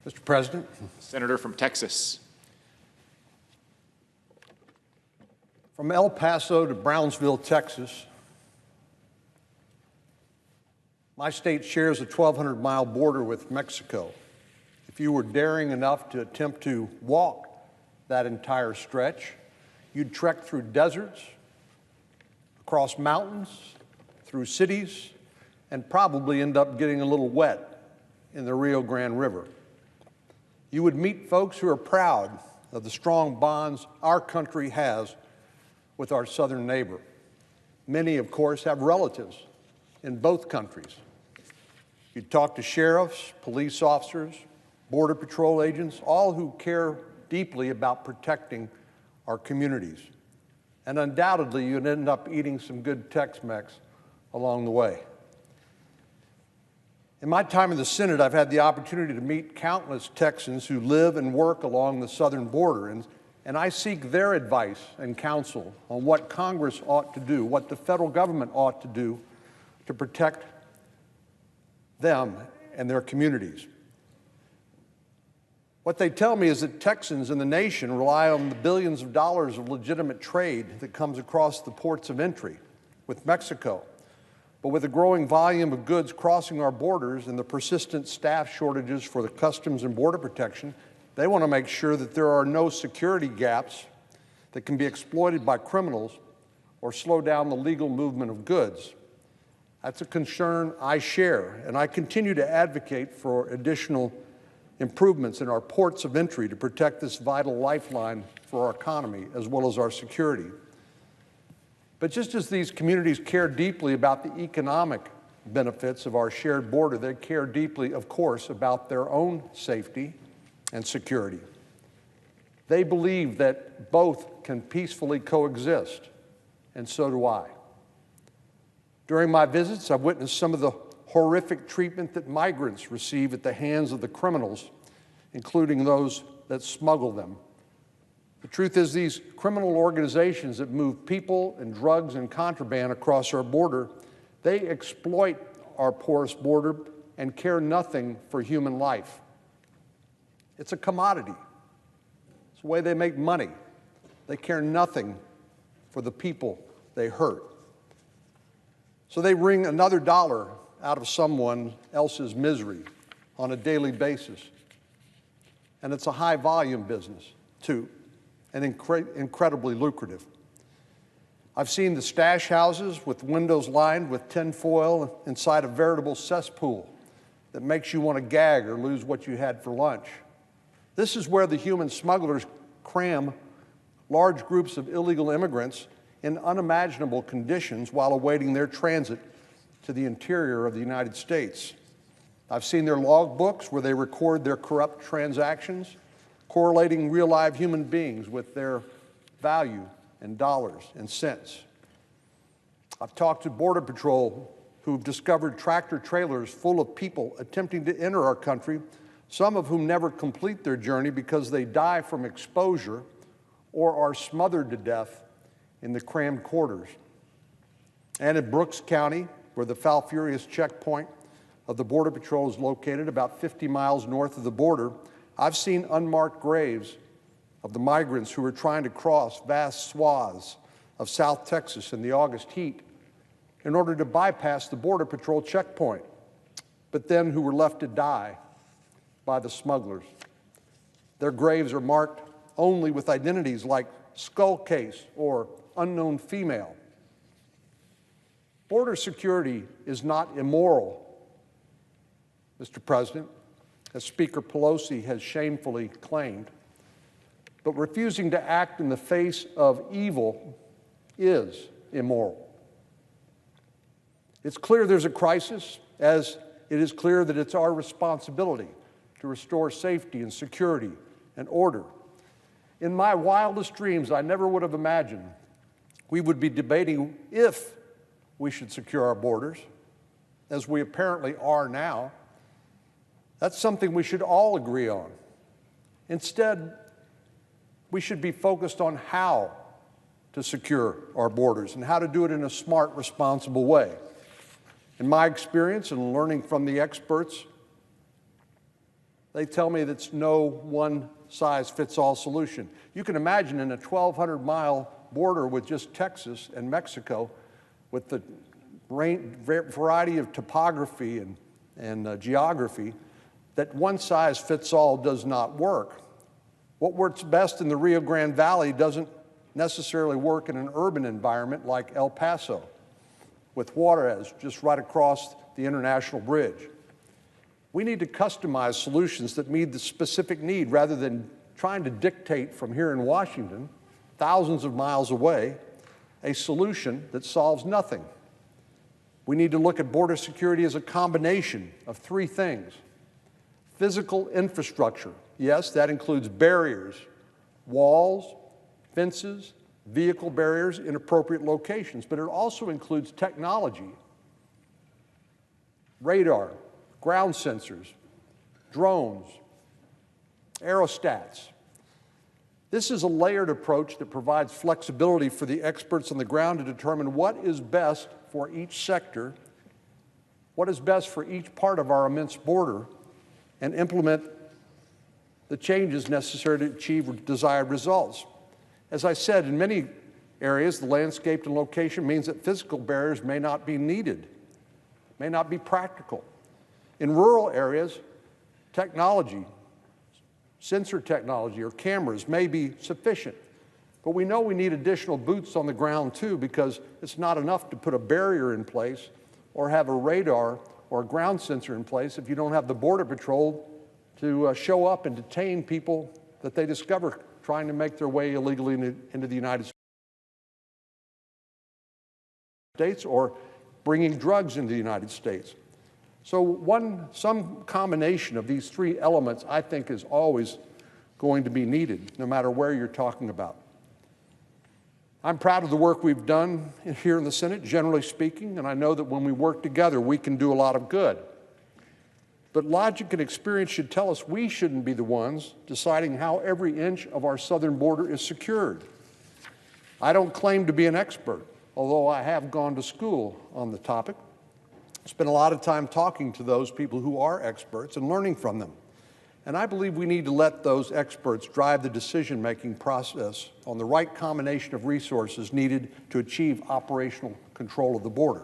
Mr. President. Senator from Texas. From El Paso to Brownsville, Texas, my state shares a 1,200-mile border with Mexico. If you were daring enough to attempt to walk that entire stretch, you'd trek through deserts, across mountains, through cities, and probably end up getting a little wet in the Rio Grande River. You would meet folks who are proud of the strong bonds our country has with our southern neighbor. Many, of course, have relatives in both countries. You'd talk to sheriffs, police officers, Border Patrol agents, all who care deeply about protecting our communities. And undoubtedly, you'd end up eating some good Tex-Mex along the way. In my time in the Senate, I've had the opportunity to meet countless Texans who live and work along the southern border, and I seek their advice and counsel on what Congress ought to do, what the federal government ought to do to protect them and their communities. What they tell me is that Texans and the nation rely on the billions of dollars of legitimate trade that comes across the ports of entry with Mexico. But with the growing volume of goods crossing our borders and the persistent staff shortages for the Customs and Border Protection, they want to make sure that there are no security gaps that can be exploited by criminals or slow down the legal movement of goods. That's a concern I share, and I continue to advocate for additional improvements in our ports of entry to protect this vital lifeline for our economy as well as our security. But just as these communities care deeply about the economic benefits of our shared border, they care deeply, of course, about their own safety and security. They believe that both can peacefully coexist, and so do I. During my visits, I've witnessed some of the horrific treatment that migrants receive at the hands of the criminals, including those that smuggle them. The truth is, these criminal organizations that move people and drugs and contraband across our border, they exploit our porous border and care nothing for human life. It's a commodity. It's the way they make money. They care nothing for the people they hurt. So they wring another dollar out of someone else's misery on a daily basis. And it's a high-volume business, too, and incredibly lucrative. I've seen the stash houses with windows lined with tinfoil inside a veritable cesspool that makes you want to gag or lose what you had for lunch. This is where the human smugglers cram large groups of illegal immigrants in unimaginable conditions while awaiting their transit to the interior of the United States. I've seen their log books where they record their corrupt transactions, correlating real live human beings with their value in dollars and cents. I've talked to Border Patrol who've discovered tractor trailers full of people attempting to enter our country, some of whom never complete their journey because they die from exposure or are smothered to death in the crammed quarters. And in Brooks County, where the Falfurrias checkpoint of the Border Patrol is located about 50 miles north of the border, I've seen unmarked graves of the migrants who were trying to cross vast swaths of South Texas in the August heat in order to bypass the Border Patrol checkpoint, but then who were left to die by the smugglers. Their graves are marked only with identities like skull case or unknown female. Border security is not immoral, Mr. President, as Speaker Pelosi has shamefully claimed, but refusing to act in the face of evil is immoral. It's clear there's a crisis, as it is clear that it's our responsibility to restore safety and security and order. In my wildest dreams, I never would have imagined we would be debating if we should secure our borders, as we apparently are now. That's something we should all agree on. Instead, we should be focused on how to secure our borders and how to do it in a smart, responsible way. In my experience and learning from the experts, They tell me that's no one-size-fits-all solution. You can imagine in a 1,200-mile border with just Texas and Mexico, with the variety of topography and geography, that one-size-fits-all does not work. What works best in the Rio Grande Valley doesn't necessarily work in an urban environment like El Paso, with Juarez just right across the international bridge. We need to customize solutions that meet the specific need rather than trying to dictate from here in Washington, thousands of miles away, a solution that solves nothing. We need to look at border security as a combination of three things. Physical infrastructure. Yes, that includes barriers, walls, fences, vehicle barriers in appropriate locations, but it also includes technology, radar, ground sensors, drones, aerostats. This is a layered approach that provides flexibility for the experts on the ground to determine what is best for each sector, what is best for each part of our immense border, and implement the changes necessary to achieve desired results. As I said, in many areas, the landscape and location means that physical barriers may not be needed, may not be practical. In rural areas, technology, sensor technology or cameras may be sufficient, but we know we need additional boots on the ground too, because it's not enough to put a barrier in place or have a radar or a ground sensor in place if you don't have the Border Patrol to show up and detain people that they discover trying to make their way illegally into the United States or bringing drugs into the United States. So some combination of these three elements, I think, is always going to be needed, no matter where you're talking about. I'm proud of the work we've done here in the Senate, generally speaking, and I know that when we work together, we can do a lot of good. But logic and experience should tell us we shouldn't be the ones deciding how every inch of our southern border is secured. I don't claim to be an expert, although I have gone to school on the topic. Spent a lot of time talking to those people who are experts and learning from them. And I believe we need to let those experts drive the decision-making process on the right combination of resources needed to achieve operational control of the border.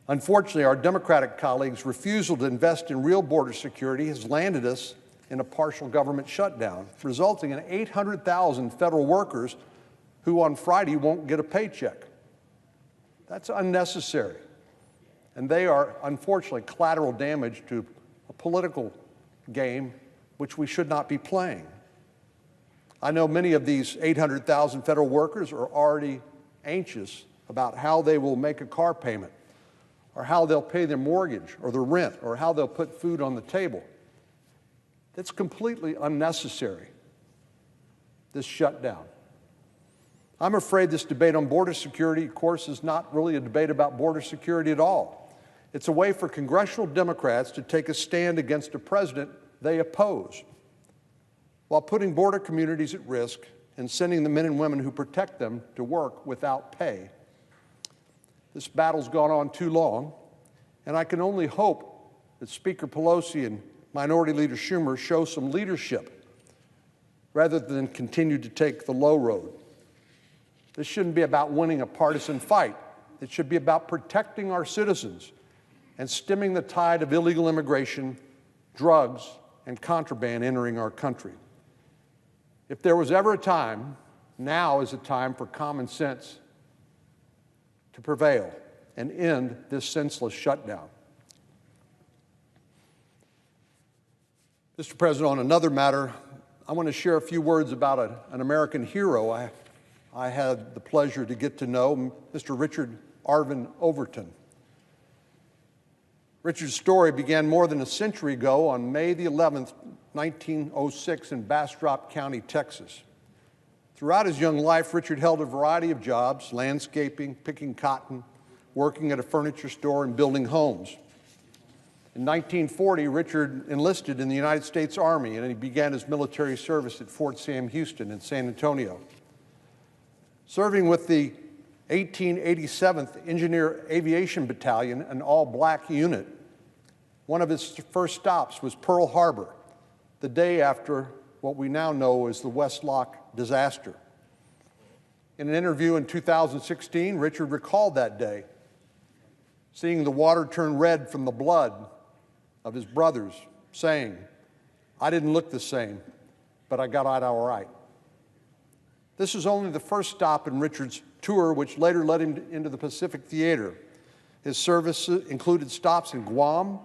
Unfortunately, our Democratic colleagues' refusal to invest in real border security has landed us in a partial government shutdown, resulting in 800,000 federal workers who on Friday won't get a paycheck. That's unnecessary. And they are, unfortunately, collateral damage to a political game which we should not be playing. I know many of these 800,000 federal workers are already anxious about how they will make a car payment, or how they'll pay their mortgage or their rent, or how they'll put food on the table. That's completely unnecessary, this shutdown. I'm afraid this debate on border security, of course, is not really a debate about border security at all. It's a way for congressional Democrats to take a stand against a president they oppose, while putting border communities at risk and sending the men and women who protect them to work without pay. This battle's gone on too long, and I can only hope that Speaker Pelosi and Minority Leader Schumer show some leadership rather than continue to take the low road. This shouldn't be about winning a partisan fight. It should be about protecting our citizens and stemming the tide of illegal immigration, drugs, and contraband entering our country. If there was ever a time, now is a time for common sense to prevail and end this senseless shutdown. Mr. President, on another matter, I want to share a few words about an American hero I had the pleasure to get to know, Mr. Richard Overton. Richard's story began more than a century ago on May the 11th, 1906 in Bastrop County, Texas. Throughout his young life, Richard held a variety of jobs: landscaping, picking cotton, working at a furniture store, and building homes. In 1940, Richard enlisted in the United States Army, and he began his military service at Fort Sam Houston in San Antonio. Serving with the 1887th Engineer Aviation Battalion, an all-black unit, One of his first stops was Pearl Harbor, the day after what we now know as the West Lock disaster. In an interview in 2016, Richard recalled that day, seeing the water turn red from the blood of his brothers, saying, "I didn't look the same, but I got out all right." This is only the first stop in Richard's tour, which later led him into the Pacific Theater. His service included stops in Guam,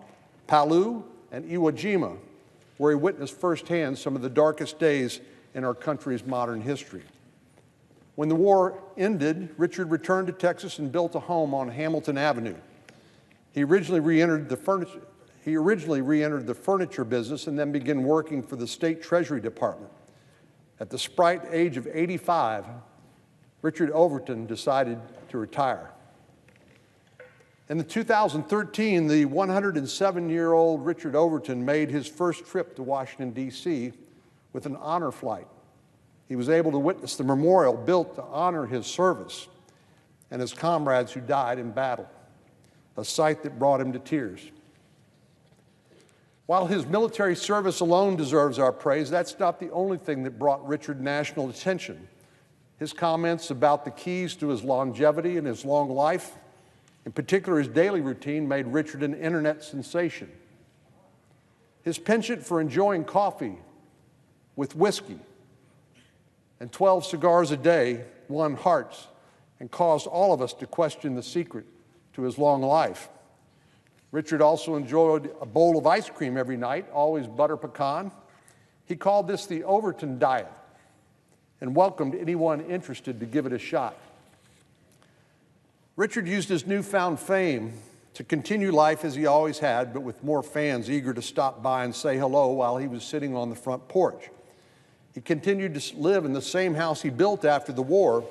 Palau, and Iwo Jima, where he witnessed firsthand some of the darkest days in our country's modern history. When the war ended, Richard returned to Texas and built a home on Hamilton Avenue. He originally re-entered the furniture business and then began working for the State Treasury Department. At the sprite age of 85, Richard Overton decided to retire. In 2013, the 107-year-old Richard Overton made his first trip to Washington, D.C. with an honor flight. He was able to witness the memorial built to honor his service and his comrades who died in battle, a sight that brought him to tears. While his military service alone deserves our praise, that's not the only thing that brought Richard national attention. His comments about the keys to his longevity and his long life, in particular his daily routine, made Richard an internet sensation. His penchant for enjoying coffee with whiskey and 12 cigars a day won hearts and caused all of us to question the secret to his long life. Richard also enjoyed a bowl of ice cream every night, always butter pecan. He called this the Overton diet and welcomed anyone interested to give it a shot. Richard used his newfound fame to continue life as he always had, but with more fans eager to stop by and say hello while he was sitting on the front porch. He continued to live in the same house he built after the war,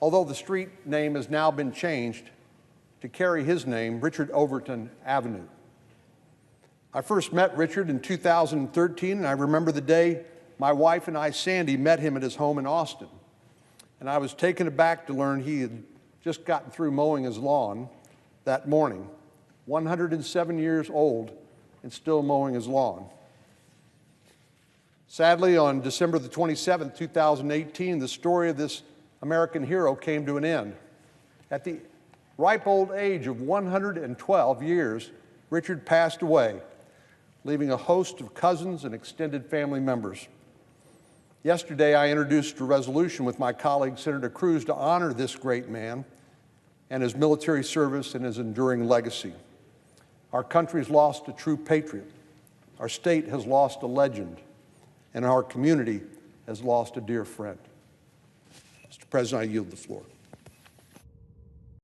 although the street name has now been changed to carry his name, Richard Overton Avenue. I first met Richard in 2013, and I remember the day my wife and I, Sandy, met him at his home in Austin. And I was taken aback to learn he had just gotten through mowing his lawn that morning, 107 years old and still mowing his lawn. Sadly, on December the 27th, 2018, the story of this American hero came to an end. At the ripe old age of 112 years, Richard passed away, leaving a host of cousins and extended family members. Yesterday, I introduced a resolution with my colleague, Senator Cruz, to honor this great man and his military service and his enduring legacy. Our country's lost a true patriot. Our state has lost a legend, and our community has lost a dear friend. Mr. President, I yield the floor.